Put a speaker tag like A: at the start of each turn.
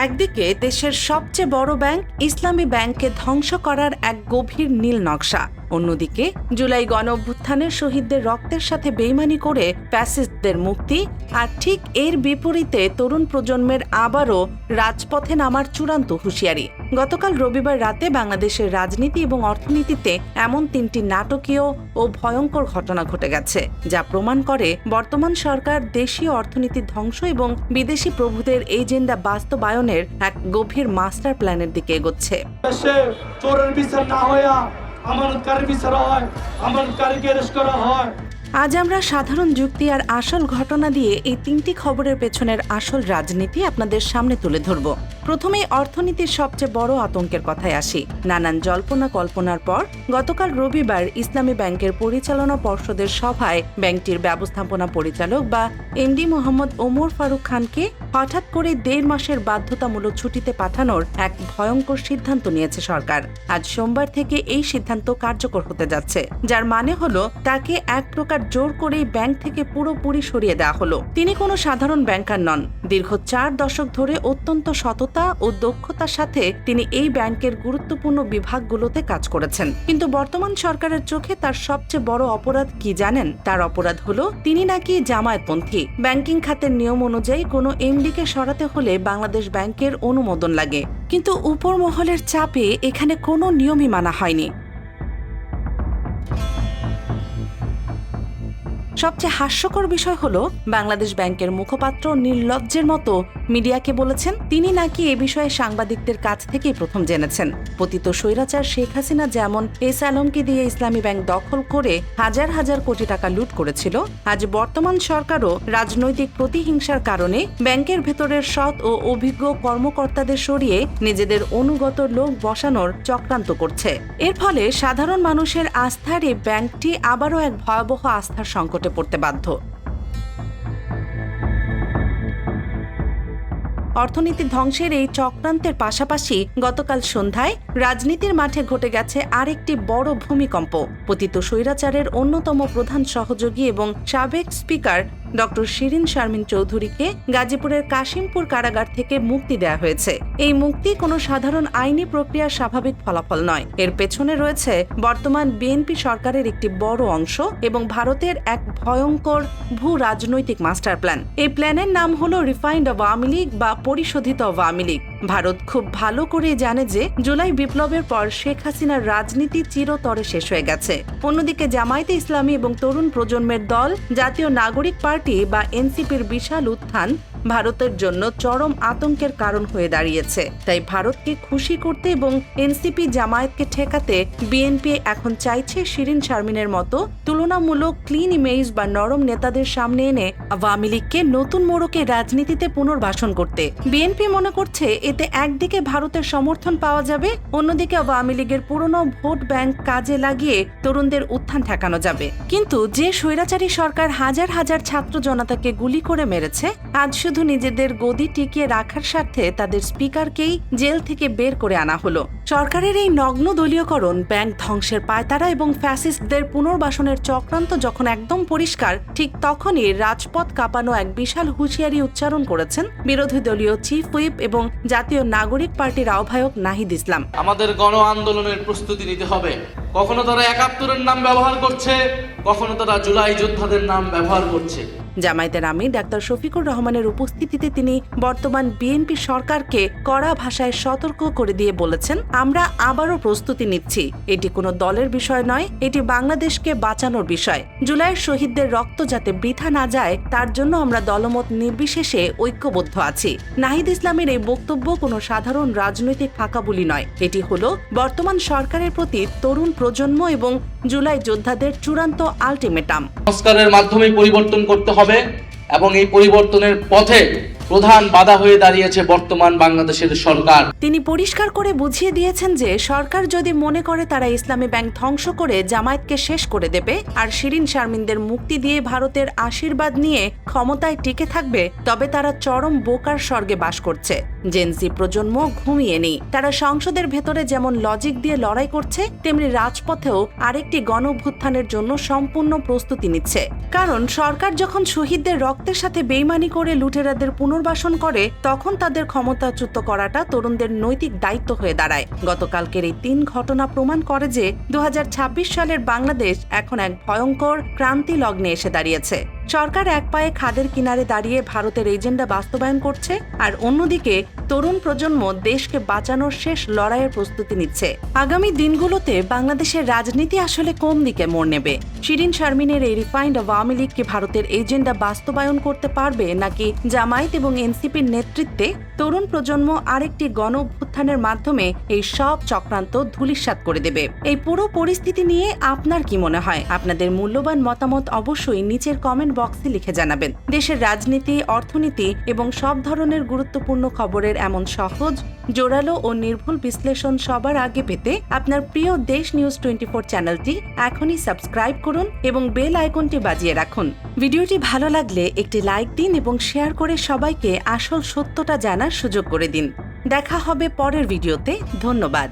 A: একদিকে দেশের সবচেয়ে বড় ব্যাংক ইসলামী ব্যাংককে ধ্বংস করার এক গভীর নীল নকশা, অন্যদিকে জুলাই গণঅভ্যুত্থানের শহীদদের রক্তের সাথে বেইমানি করে ফ্যাসিস্টদের মুক্তি, আর ঠিক এর বিপরীতে তরুণ প্রজন্মের আবারও রাজপথে নামার চূড়ান্ত হুঁশিয়ারি। গতকাল রবিবার রাতে বাংলাদেশের রাজনীতি এবং অর্থনীতিতে এমন তিনটি নাটকীয় ও ভয়ঙ্কর ঘটনা ঘটে গেছে, যা প্রমাণ করে বর্তমান সরকার দেশীয় অর্থনীতির ধ্বংস এবং বিদেশি প্রভুদের এজেন্ডা বাস্তবায়নের এক গভীর মাস্টার প্ল্যানের দিকে এগোচ্ছে।
B: চোরের বিচার না হইয়া আমানতকারীর বিচার হয়, আমানতকারীকে অ্যারেস্ট করা হয়।
A: আজ আমরা সাধারণ যুক্তি আর আসল ঘটনা দিয়ে এই তিনটি খবরের পেছনের আসল রাজনীতি আপনাদের সামনে তুলে ধরব। প্রথমেই অর্থনীতির সবচেয়ে বড় আতঙ্কের কথায় আসি। নানান জল্পনা কল্পনার পর গতকাল রবিবার ইসলামী ব্যাংকের পরিচালনা পর্ষদের সভায় ব্যাংকটির ব্যবস্থাপনা পরিচালক বা এমডি মোহাম্মদ ওমর ফারুক খানকে হঠাৎ করে 1.5 মাসের বাধ্যতামূলক ছুটিতে পাঠানোর এক ভয়ঙ্কর সিদ্ধান্ত নিয়েছে সরকার। আজ সোমবার থেকে এই সিদ্ধান্ত কার্যকর হতে যাচ্ছে, যার মানে হলো তাকে এক প্রকার জোর করেই ব্যাংক থেকে পুরোপুরি সরিয়ে দেওয়া হলো। তিনি কোনো সাধারণ ব্যাংকার নন। দীর্ঘ 4 দশক ধরে অত্যন্ত সততা ও দক্ষতার সাথে তিনি এই ব্যাংকের গুরুত্বপূর্ণ বিভাগগুলোতে কাজ করেছেন। কিন্তু বর্তমান সরকারের চোখে তার সবচেয়ে বড় অপরাধ কি জানেন? তার অপরাধ হলো তিনি নাকি জামায়াতপন্থী। ব্যাংকিং খাতের নিয়ম অনুযায়ী কোনো এমডিকে সরাতে হলে বাংলাদেশ ব্যাংকের অনুমোদন লাগে, কিন্তু উপর মহলের চাপে এখানে কোনো নিয়মই মানা হয়নি। সবচেয়ে হাস্যকর বিষয় হলো বাংলাদেশ ব্যাংকের মুখপাত্র নির্লজ্জের মতো মিডিয়াকে বলেছেন তিনি নাকি এ বিষয়ে সাংবাদিকদের কাছ থেকেই প্রথম জেনেছেন। পতিত স্বৈরাচার শেখ হাসিনা যেমন এস আলমকে দিয়ে ইসলামী ব্যাংক দখল করে হাজার হাজার কোটি টাকা লুট করেছিল, আজ বর্তমান সরকারও রাজনৈতিক প্রতিহিংসার কারণে ব্যাংকের ভেতরের সৎ ও অভিজ্ঞ কর্মকর্তাদের সরিয়ে নিজেদের অনুগত লোক বসানোর চক্রান্ত করছে। এর ফলে সাধারণ মানুষের আস্থার এই ব্যাংকটি আবারও এক ভয়াবহ আস্থার সংকটে পড়তে বাধ্য। অর্থনীতি ধ্বংসের এই চক্রান্তের পাশাপাশি গতকাল সন্ধ্যায় রাজনীতির মাঠে ঘটে গেছে আরেকটি বড় ভূমিকম্প। পতিত স্বৈরাচারের অন্যতম প্রধান সহযোগী এবং সাবেক স্পিকার ডক্টর শিরিন শারমিন চৌধুরীকে গাজীপুরের কাশিমপুর কারাগার থেকে মুক্তি দেওয়া হয়েছে। এই মুক্তি কোনো সাধারণ আইনি প্রক্রিয়ার স্বাভাবিক ফলাফল নয়। এর পেছনে রয়েছে বর্তমান বিএনপি সরকারের একটি বড় অংশ এবং ভারতের এক ভয়ঙ্কর ভূ রাজনৈতিক মাস্টার প্ল্যান। এই প্ল্যানের নাম হলো রিফাইন্ড আওয়ামী লীগ বা পরিশোধিত আওয়ামী লীগ। ভারত খুব ভালো করে জানে যে জুলাই বিপ্লবের পর শেখ হাসিনার রাজনীতি চিরতরে শেষ হয়ে গেছে। অন্যদিকে জামায়াতে ইসলামী এবং তরুণ প্রজন্মের দল জাতীয় নাগরিক পার্টি বা এনসিপির বিশাল উত্থান ভারতের জন্য চরম আতঙ্কের কারণ হয়ে দাঁড়িয়েছে। তাই ভারতকে খুশি করতে এবং এনসিপি জামায়াতকে ঠেকাতে বিএনপি এখন চাইছে শিরিন শারমিনের মতো তুলনামূলক ক্লিন ইমেজ বা নরম নেতাদের সামনে এনে আওয়ামী লীগকে নতুন মোড়কে রাজনীতিতে পুনর্বাসন করতে। বিএনপি মনে করছে এতে একদিকে ভারতের সমর্থন পাওয়া যাবে, অন্যদিকে আওয়ামী লীগের পুরনো ভোট ব্যাংক কাজে লাগিয়ে তরুণদের উত্থান ঠেকানো যাবে। কিন্তু যে স্বৈরাচারী সরকার হাজার হাজার ছাত্র জনতাকে গুলি করে মেরেছে, আজ শুধু নিজেদের গদি টিকিয়ে রাখার স্বার্থে তাদের স্পিকারকেই জেল থেকে বের করে আনা হলো। সরকারের এই নগ্ন দলীয়করণ, ব্যাংক ধ্বংসের পায়তারা এবং ফ্যাসিস্টদের পুনর্বাসনের চক্রান্ত যখন একদম পরিষ্কার, ঠিক তখনই রাজপথ কাঁপানো এক বিশাল হুঁশিয়ারি উচ্চারণ করেছেন বিরোধী দলীয় চিফ হুইপ এবং জাতীয় নাগরিক পার্টির আহ্বায়ক নাহিদ ইসলাম।
C: আমাদের গণ আন্দোলনের প্রস্তুতি নিতে হবে। কখনো তারা ৭১-এর নাম ব্যবহার করছে, কখনো তারা জুলাই যোদ্ধাদের নাম ব্যবহার করছে।
A: জামায়াতের আমির ডাক্তার শফিকুর রহমানের উপস্থিতিতে তিনি বর্তমান বিএনপি সরকারকে কড়া ভাষায় সতর্ক করে দিয়ে বলেছেন, আমরা আবারও প্রস্তুতি নিচ্ছি। এটি কোনো দলের বিষয় নয়, এটি বাংলাদেশকে বাঁচানোর বিষয়। জুলাইয়ের শহীদদের রক্ত যাতে বৃথা না যায় তার জন্য আমরা দলমত নির্বিশেষে ঐক্যবদ্ধ আছি। নাহিদ ইসলামের এই বক্তব্য কোনো সাধারণ রাজনৈতিক ফাঁকাবুলি নয়, এটি হলো বর্তমান সরকারের প্রতি তরুণ প্রজন্ম এবং জুলাই যোদ্ধাদের চূড়ান্ত আলটিমেটাম।
C: সংস্কারের মাধ্যমে পরিবর্তন করতে হবে এবং এই পরিবর্তনের পথে প্রধান বাধা হয়ে দাঁড়িয়েছে বর্তমান বাংলাদেশের সরকার।
A: তিনি পরিষ্কার করে বুঝিয়ে দিয়েছেন যে সরকার যদি মনে করে তারা ইসলামী ব্যাংক ধ্বংস করে জামায়াতকে শেষ করে দেবে আর শিরিন শারমিনদের মুক্তি দিয়ে ভারতের আশীর্বাদ নিয়ে ক্ষমতায় টিকে থাকবে, তবে তারা চরম বোকার স্বর্গে বাস করছে। জেনজি প্রজন্ম ঘুমিয়ে নেই। তারা সংসদের ভেতরে যেমন লজিক দিয়ে লড়াই করছে, তেমনি রাজপথেও আরেকটি গণঅভ্যুত্থানের জন্য সম্পূর্ণ প্রস্তুতি নিচ্ছে। কারণ সরকার যখন শহীদদের রক্তের সাথে বেইমানি করে লুটেরাদের পুনর্বাসন পুনর্বাসন করে তখন তাদের ক্ষমতাচ্যুত করাটা তরুণদের নৈতিক দায়িত্ব হয়ে দাঁড়ায়। গতকালকের এই 3 ঘটনা প্রমাণ করে যে 2026 সালের বাংলাদেশ এখন এক ভয়ঙ্কর ক্রান্তি লগ্নে এসে দাঁড়িয়েছে। সরকার এক পায়ে খাদের কিনারে দাঁড়িয়ে ভারতের এজেন্ডা বাস্তবায়ন করছে, আর অন্যদিকে তরুণ প্রজন্ম দেশকে বাঁচানোর শেষ লড়াইয়ের প্রস্তুতি নিচ্ছে। আগামী দিনগুলোতে বাংলাদেশের রাজনীতি আসলে কোন দিকে মোড় নেবে? শিরিন শারমিনের এই রিফাইন্ড আওয়ামী লীগ কি ভারতের এজেন্ডা বাস্তবায়ন করতে পারবে, নাকি জামায়াত এবং এনসিপির নেতৃত্বে তরুণ প্রজন্ম আরেকটি গণ অভ্যুত্থানের মাধ্যমে এই সব চক্রান্ত ধূলিসাৎ করে দেবে? এই পুরো পরিস্থিতি নিয়ে আপনার কি মনে হয়? আপনাদের মূল্যবান মতামত অবশ্যই নিচের কমেন্ট বক্সে লিখে জানাবেন। দেশের রাজনীতি, অর্থনীতি এবং সব ধরনের গুরুত্বপূর্ণ খবরের এমন সহজ, জোরালো ও নির্ভুল বিশ্লেষণ সবার আগে পেতে আপনার প্রিয় দেশ নিউজ 24 চ্যানেলটি এখনই সাবস্ক্রাইব করুন এবং বেল আইকনটি বাজিয়ে রাখুন। ভিডিওটি ভালো লাগলে একটি লাইক দিন এবং শেয়ার করে সবাইকে আসল সত্যটা জানার সুযোগ করে দিন। দেখা হবে পরের ভিডিওতে। ধন্যবাদ।